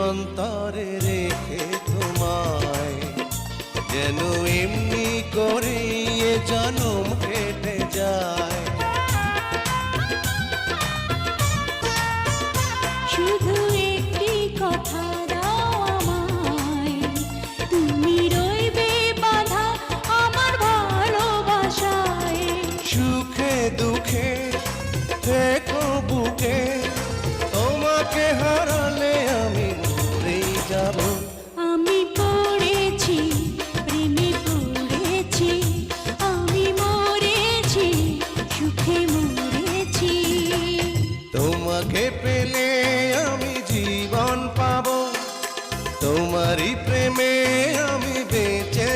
অন্তরে রেখে তোমায়, যেন এমনি করে এ জনম কেটে যায়। শুধু একটি কথা দাও আমায়, তুমি রইবে বাঁধা আমার ভালোবাসায়। সুখে দুঃখে থেকো বুকে, তোমাকে হারালে আমি মরেই যাব। আমি পড়েছি প্রেমে পড়েছি, আমি মরেছি সুখে মরেছি। তোমাকে পেলে আমি জীবন পাবো, তোমারই প্রেমে আমি বেঁচে